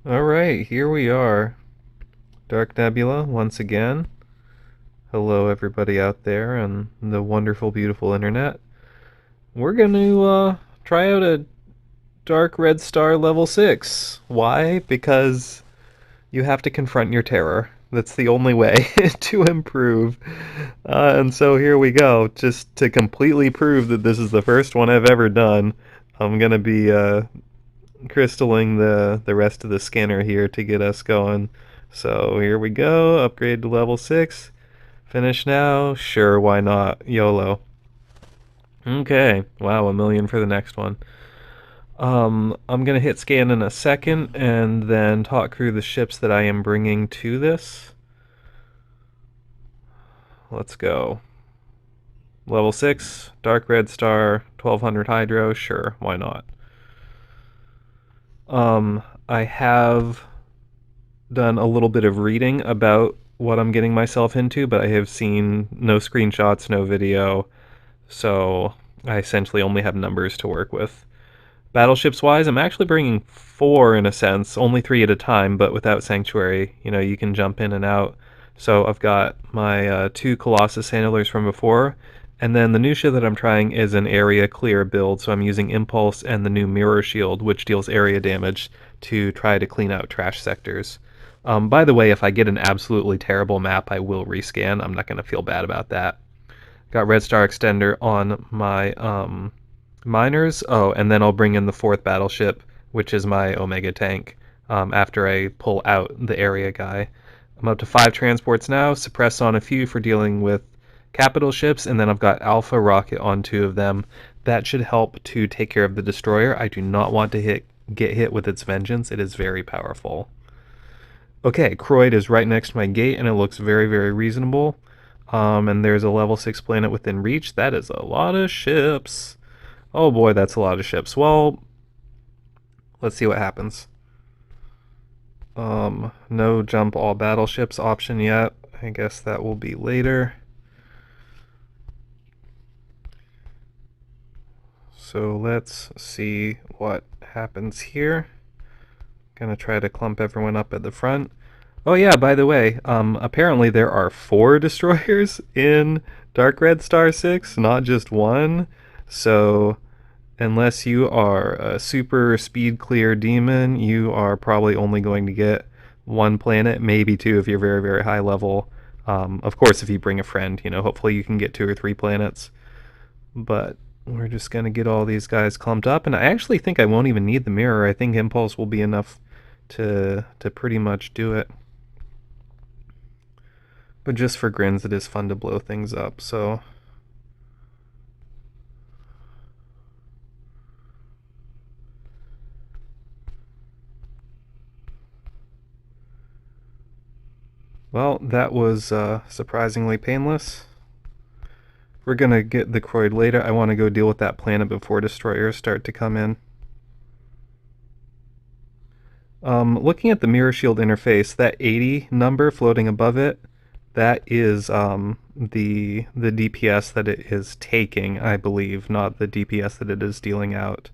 Alright, here we are. Dark Nebula, once again. Hello, everybody out there on the wonderful, beautiful internet. We're going to try out a Dark Red Star level 6. Why? Because you have to confront your terror. That's the only way to improve. And so here we go. Just to completely prove that this is the first one I've ever done, I'm going to be crystalling the rest of the scanner here to get us going. So here we go, upgrade to level 6. Finish now? Sure, why not? YOLO. Okay, wow, a million for the next one. I'm gonna hit scan in a second and then talk through the ships that I am bringing to this. Let's go. Level 6, Dark Red Star, 1200 Hydro, sure, why not? I have done a little bit of reading about what I'm getting myself into, but I have seen no screenshots, no video, so I essentially only have numbers to work with. Battleships wise, I'm actually bringing 4 in a sense, only 3 at a time, but without Sanctuary, you can jump in and out. So I've got my 2 Colossus handlers from before, and then the new ship that I'm trying is an area clear build, so I'm using Impulse and the new Mirror Shield, which deals area damage to try to clean out trash sectors. By the way, if I get an absolutely terrible map, I will rescan. I'm not going to feel bad about that. Got Red Star Extender on my miners. Oh, and then I'll bring in the 4th battleship, which is my Omega tank, after I pull out the area guy. I'm up to 5 transports now, suppress on a few for dealing with capital ships, and then I've got Alpha Rocket on 2 of them. That should help to take care of the destroyer. I do not want to get hit with its vengeance. It is very powerful. Okay, Croyd is right next to my gate, and it looks very, very reasonable. And there's a level 6 planet within reach. That is a lot of ships. Oh boy, that's a lot of ships. Well, let's see what happens. No jump all battleships option yet. I guess that will be later. So let's see what happens here. Gonna try to clump everyone up at the front. Oh yeah, by the way, apparently there are 4 destroyers in Dark Red Star 6, not just one. So unless you are a super speed clear demon, you are probably only going to get 1 planet, maybe 2 if you're very, very high level. Of course, if you bring a friend, hopefully you can get 2 or 3 planets. But we're just going to get all these guys clumped up, and I actually think I won't even need the mirror. I think Impulse will be enough to pretty much do it. But just for grins, it is fun to blow things up, so... Well, that was surprisingly painless. We're gonna get the Croyd later. I want to go deal with that planet before destroyers start to come in. Looking at the mirror shield interface, that 80 number floating above it, that is the DPS that it is taking, I believe, not the DPS that it is dealing out.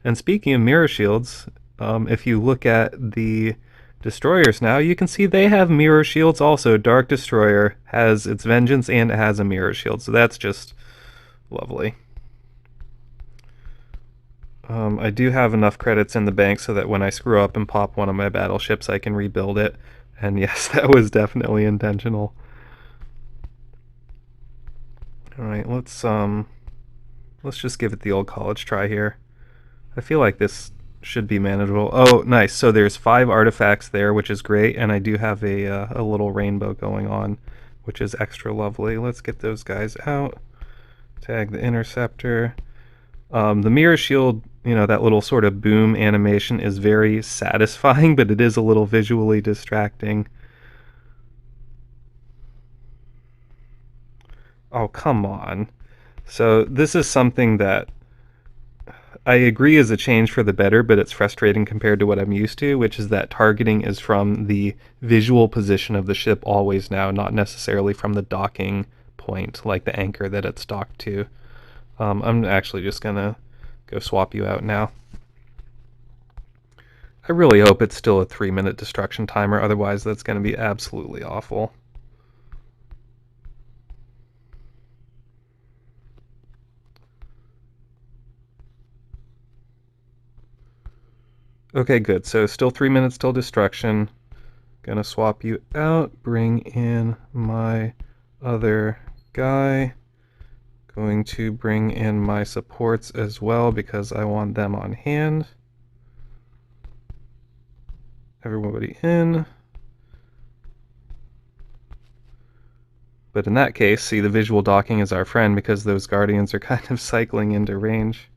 And speaking of mirror shields, if you look at the destroyers now, you can see they have mirror shields also. Dark Destroyer has its vengeance and it has a mirror shield, so that's just lovely. I do have enough credits in the bank so that when I screw up and pop one of my battleships, I can rebuild it. And yes, that was definitely intentional. Alright, let's just give it the old college try here. I feel like this should be manageable. Oh, nice. So there's 5 artifacts there, which is great, and I do have a little rainbow going on, which is extra lovely. Let's get those guys out. Tag the interceptor. The mirror shield, that little sort of boom animation is very satisfying, but it is a little visually distracting. Oh, come on. So this is something that I agree is a change for the better, but it's frustrating compared to what I'm used to, which is that targeting is from the visual position of the ship always now, not necessarily from the docking point, like the anchor that it's docked to. I'm actually just gonna go swap you out now. I really hope it's still a 3-minute destruction timer, otherwise that's going to be absolutely awful. Okay, good. So still 3 minutes till destruction. Gonna swap you out, bring in my other guy. Going to bring in my supports as well because I want them on hand. Everybody in. But in that case, see, the visual docking is our friend because those guardians are kind of cycling into range.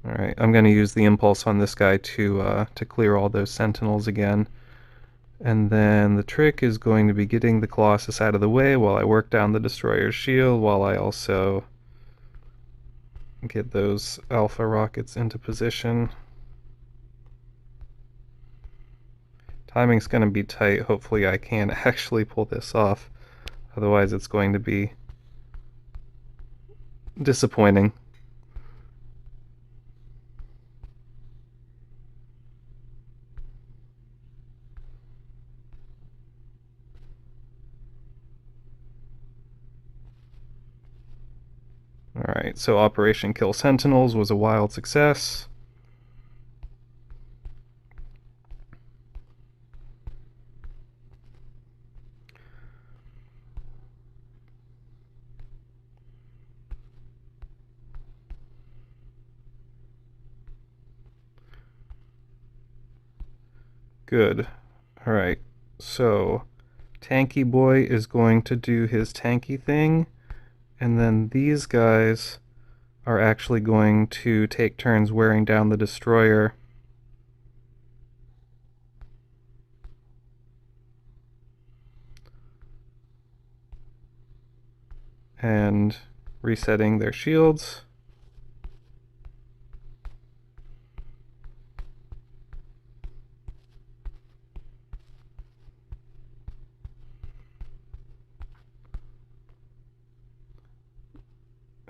Alright, I'm going to use the impulse on this guy to clear all those sentinels again. And then the trick is going to be getting the Colossus out of the way while I work down the Destroyer's shield, while I also get those Alpha rockets into position. Timing's going to be tight. Hopefully I can actually pull this off. Otherwise it's going to be disappointing. Alright, so Operation Kill Sentinels was a wild success. Good. Alright, so Tanky Boy is going to do his tanky thing, and then these guys are actually going to take turns wearing down the Destroyer. And resetting their shields.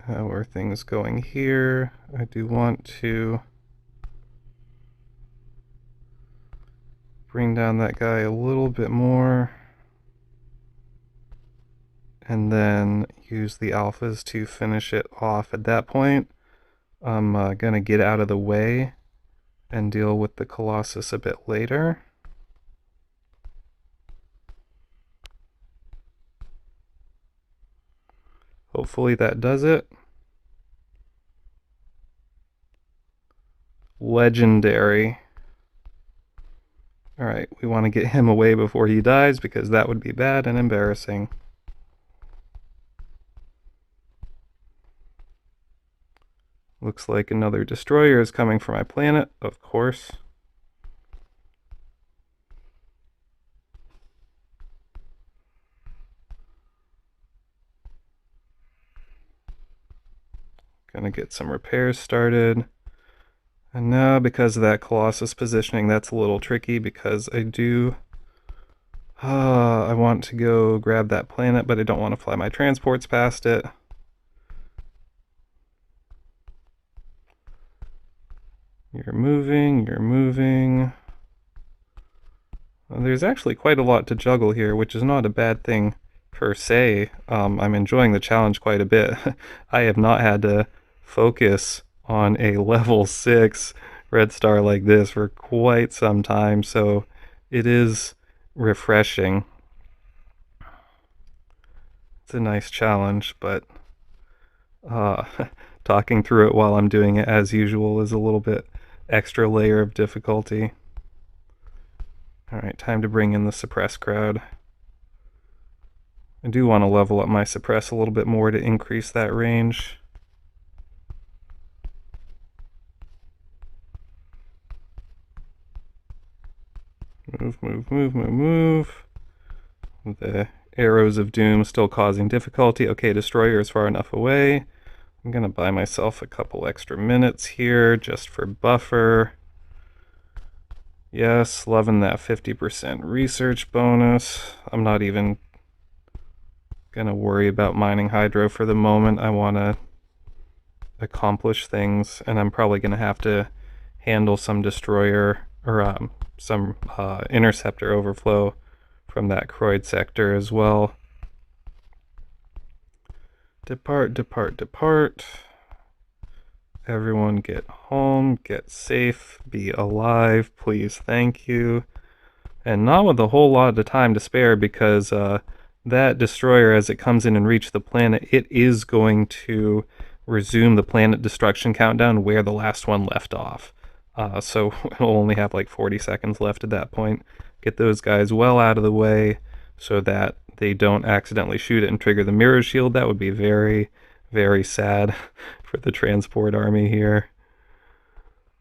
How are things going here? I do want to bring down that guy a little bit more, and then use the alphas to finish it off. At that point, I'm gonna get out of the way and deal with the Colossus a bit later. Hopefully that does it. Legendary. Alright, we want to get him away before he dies because that would be bad and embarrassing. Looks like another destroyer is coming for my planet, of course. Gonna get some repairs started. And now, because of that Colossus positioning, that's a little tricky because I want to go grab that planet, but I don't want to fly my transports past it. You're moving, you're moving. There's actually quite a lot to juggle here, which is not a bad thing per se. I'm enjoying the challenge quite a bit. I have not had to focus on a level 6 red star like this for quite some time, so it is refreshing. It's a nice challenge, but talking through it while I'm doing it as usual is a little bit extra layer of difficulty. Alright, time to bring in the suppress crowd. I do want to level up my suppress a little bit more to increase that range. Move, move, move, move, move. The arrows of doom still causing difficulty. Okay, destroyer is far enough away. I'm gonna buy myself a couple extra minutes here just for buffer. Yes, loving that 50% research bonus. I'm not even gonna worry about mining hydro for the moment. I wanna accomplish things, and I'm probably going to have to handle some destroyer or some interceptor overflow from that Croyd sector as well. Depart, depart, depart. Everyone get home, get safe, be alive, please, thank you. And not with a whole lot of time to spare, because that destroyer, as it comes in and reaches the planet, it is going to resume the planet destruction countdown where the last one left off. So it'll only have like 40 seconds left at that point. Get those guys well out of the way so that they don't accidentally shoot it and trigger the mirror shield. That would be very, very sad for the transport army here.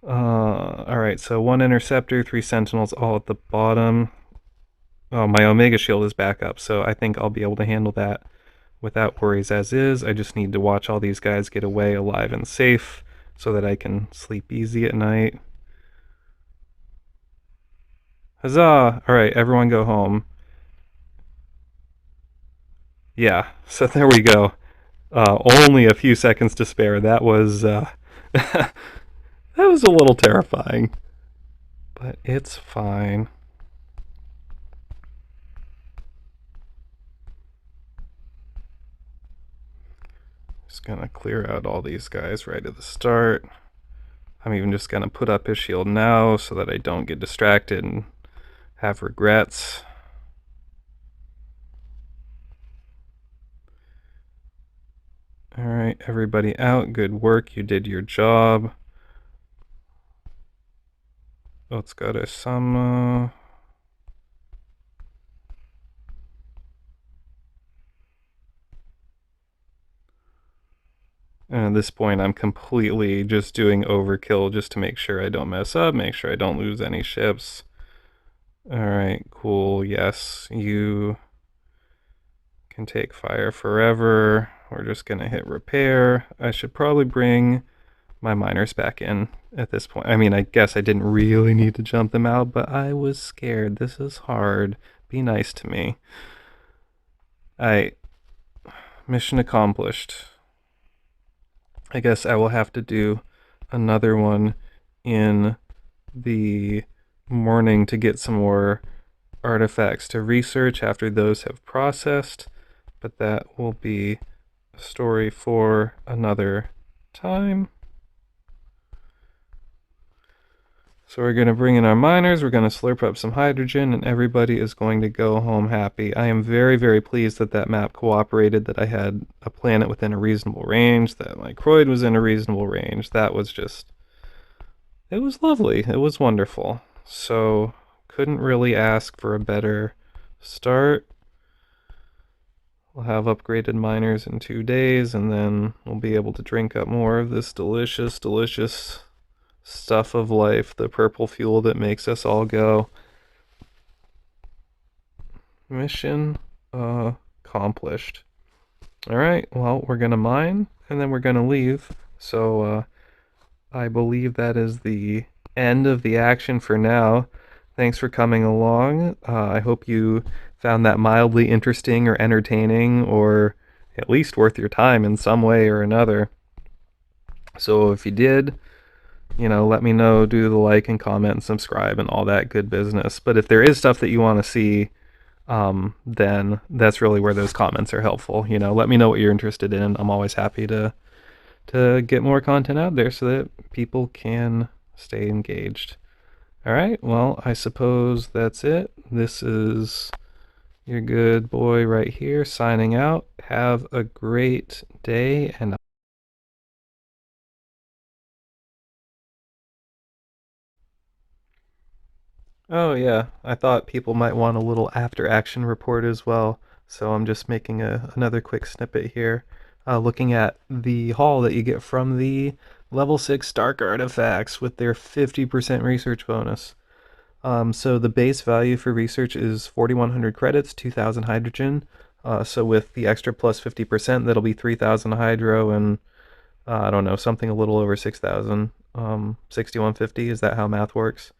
Alright, so 1 interceptor, 3 sentinels all at the bottom. Oh, my Omega shield is back up, so I think I'll be able to handle that without worries as is. I just need to watch all these guys get away alive and safe so that I can sleep easy at night. Huzzah! Alright, everyone go home. Yeah, so there we go. Only a few seconds to spare. That was that was a little terrifying, but it's fine. Just gonna clear out all these guys right at the start. I'm even just gonna put up his shield now so that I don't get distracted and have regrets. Alright, everybody out. Good work. You did your job. Otsukaresama. And at this point, I'm completely just doing overkill just to make sure I don't mess up, make sure I don't lose any ships. Alright, cool. Yes, you can take fire forever. We're just gonna hit repair. I should probably bring my miners back in at this point. I mean, I guess I didn't really need to jump them out, but I was scared. This is hard. Be nice to me. Mission accomplished. I guess I will have to do another one in the morning to get some more artifacts to research after those have processed, but that will be a story for another time. So we're going to bring in our miners, we're going to slurp up some hydrogen, and everybody is going to go home happy. I am very, very pleased that that map cooperated, that I had a planet within a reasonable range, that my Croyd was in a reasonable range. That was just... it was lovely. It was wonderful. So, couldn't really ask for a better start. We'll have upgraded miners in 2 days, and then we'll be able to drink up more of this delicious, delicious stuff of life, the purple fuel that makes us all go. Mission accomplished. Alright, well, we're gonna mine, and then we're gonna leave. So, I believe that is the end of the action for now. Thanks for coming along. I hope you found that mildly interesting or entertaining, or at least worth your time in some way or another. So if you did, let me know, do the like and comment and subscribe and all that good business. But if there is stuff that you want to see, then that's really where those comments are helpful. Let me know what you're interested in. I'm always happy to get more content out there so that people can stay engaged. All right, well, I suppose that's it. This is your good boy right here signing out. Have a great day, and oh yeah, I thought people might want a little after action report as well, so I'm just making another quick snippet here, looking at the haul that you get from the level 6 Stark artifacts with their 50% research bonus. So the base value for research is 4,100 credits, 2,000 hydrogen. So with the extra plus 50%, that'll be 3,000 hydro and I don't know, something a little over 6,000. 6,150, is that how math works?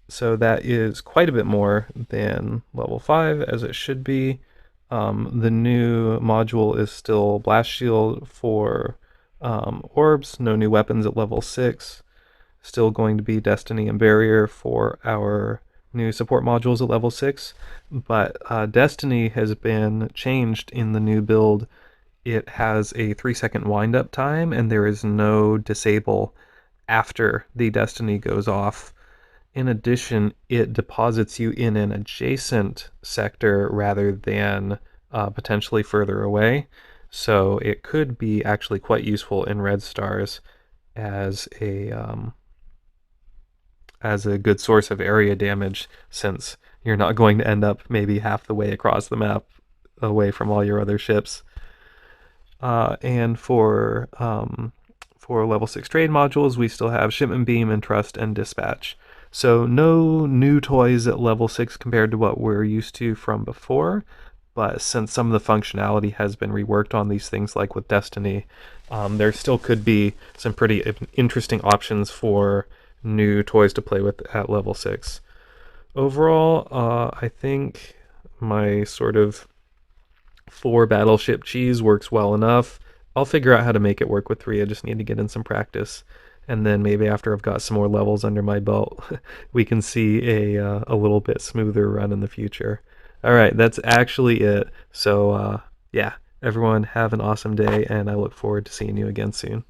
So that is quite a bit more than level 5, as it should be. The new module is still Blast Shield for Orbs, no new weapons at level 6. Still going to be Destiny and Barrier for our new support modules at level 6. But Destiny has been changed in the new build. It has a 3-second wind up time, and there is no disable after the Destiny goes off. In addition, it deposits you in an adjacent sector rather than potentially further away. So it could be actually quite useful in Red Stars as a good source of area damage, since you're not going to end up maybe half the way across the map away from all your other ships. And for level 6 trade modules, we still have Shipment Beam, Entrust, and Dispatch. So no new toys at level 6 compared to what we're used to from before, but since some of the functionality has been reworked on these things, like with Destiny, there still could be some pretty interesting options for new toys to play with at level 6. Overall, I think my sort of 4 battleship cheese works well enough. I'll figure out how to make it work with 3. I just need to get in some practice. And then maybe after I've got some more levels under my belt, we can see a little bit smoother run in the future. All right, that's actually it. So, yeah, everyone have an awesome day, and I look forward to seeing you again soon.